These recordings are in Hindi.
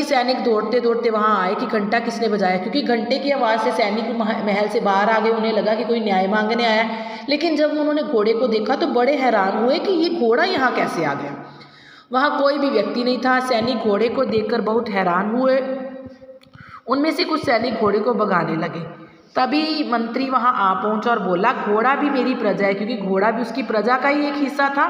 सैनिक दौड़ते दौड़ते वहाँ आए कि घंटा किसने बजाया, क्योंकि घंटे की आवाज़ से सैनिक महल से बाहर आ गए। उन्हें लगा कि कोई न्याय मांगने आया है, लेकिन जब उन्होंने घोड़े को देखा तो बड़े हैरान हुए कि ये घोड़ा यहाँ कैसे आ गया। वहाँ कोई भी व्यक्ति नहीं था। सैनिक घोड़े को देखकर बहुत हैरान हुए। उनमें से कुछ सैनिक घोड़े को भगाने लगे। तभी मंत्री वहाँ आ पहुँचा और बोला, घोड़ा भी मेरी प्रजा है, क्योंकि घोड़ा भी उसकी प्रजा का ही एक हिस्सा था।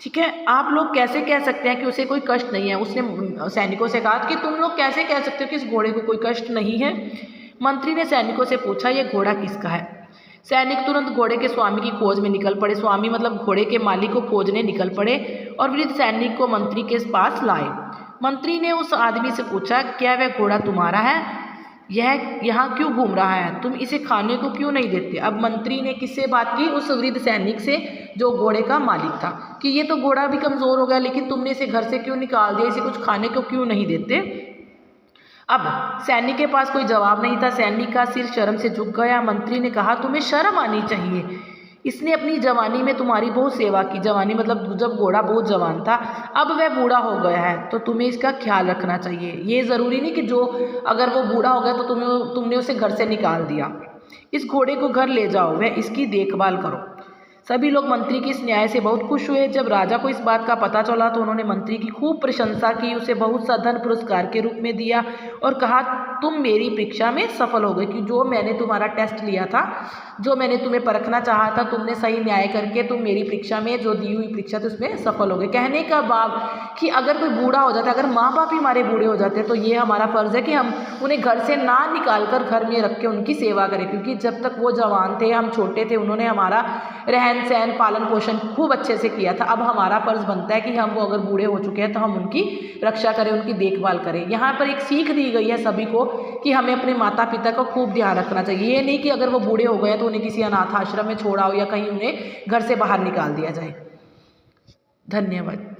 ठीक है, आप लोग कैसे कह सकते हैं कि उसे कोई कष्ट नहीं है। उसने सैनिकों से कहा कि तुम लोग कैसे कह सकते हो कि इस घोड़े को कोई कष्ट नहीं है। मंत्री ने सैनिकों से पूछा, ये घोड़ा किसका है। सैनिक तुरंत घोड़े के स्वामी की खोज में निकल पड़े। स्वामी मतलब घोड़े के मालिक को खोजने निकल पड़े और वृद्ध सैनिक को मंत्री के पास लाए। मंत्री ने उस आदमी से पूछा, क्या वह घोड़ा तुम्हारा है? यह यहाँ क्यों घूम रहा है? तुम इसे खाने को क्यों नहीं देते? अब मंत्री ने किससे बात की? उस वृद्ध सैनिक से जो घोड़े का मालिक था, कि ये तो घोड़ा भी कमज़ोर हो गया, लेकिन तुमने इसे घर से क्यों निकाल दिया? इसे कुछ खाने को क्यों नहीं देते? अब सैनिक के पास कोई जवाब नहीं था। सैनिक का सिर शर्म से झुक गया। मंत्री ने कहा, तुम्हें शर्म आनी चाहिए। इसने अपनी जवानी में तुम्हारी बहुत सेवा की। जवानी मतलब जब घोड़ा बहुत जवान था, अब वह बूढ़ा हो गया है, तो तुम्हें इसका ख्याल रखना चाहिए। ये ज़रूरी नहीं कि जो अगर वो बूढ़ा हो गया तो तुमने उसे घर से निकाल दिया। इस घोड़े को घर ले जाओ, वह इसकी देखभाल करो। सभी लोग मंत्री की इस न्याय से बहुत खुश हुए। जब राजा को इस बात का पता चला तो उन्होंने मंत्री की खूब प्रशंसा की, उसे बहुत सा धन पुरस्कार के रूप में दिया और कहा, तुम मेरी परीक्षा में सफल हो गए, कि जो मैंने तुम्हारा टेस्ट लिया था, जो मैंने तुम्हें परखना चाहा था, तुमने सही न्याय करके तुम मेरी परीक्षा में जो दी हुई परीक्षा थी उसमें सफल हो गए। कहने का भाव कि अगर कोई बूढ़ा हो जाता है, अगर माँ बाप ही हमारे बूढ़े हो जाते हैं, तो ये हमारा फ़र्ज़ है कि हम उन्हें घर से ना निकाल कर घर में रख के उनकी सेवा करें, क्योंकि जब तक वो जवान थे, हम छोटे थे, उन्होंने हमारा रहन सहन पालन पोषण खूब अच्छे से किया था। अब हमारा फ़र्ज़ बनता है कि हम वो अगर बूढ़े हो चुके हैं तो हम उनकी रक्षा करें, उनकी देखभाल करें। यहाँ पर एक सीख दी गई है सभी को कि हमें अपने माता पिता का खूब ध्यान रखना चाहिए। ये नहीं कि अगर वो बूढ़े हो गए तो उन्हें किसी अनाथ आश्रम में छोड़ा हो या कहीं उन्हें घर से बाहर निकाल दिया जाए। धन्यवाद।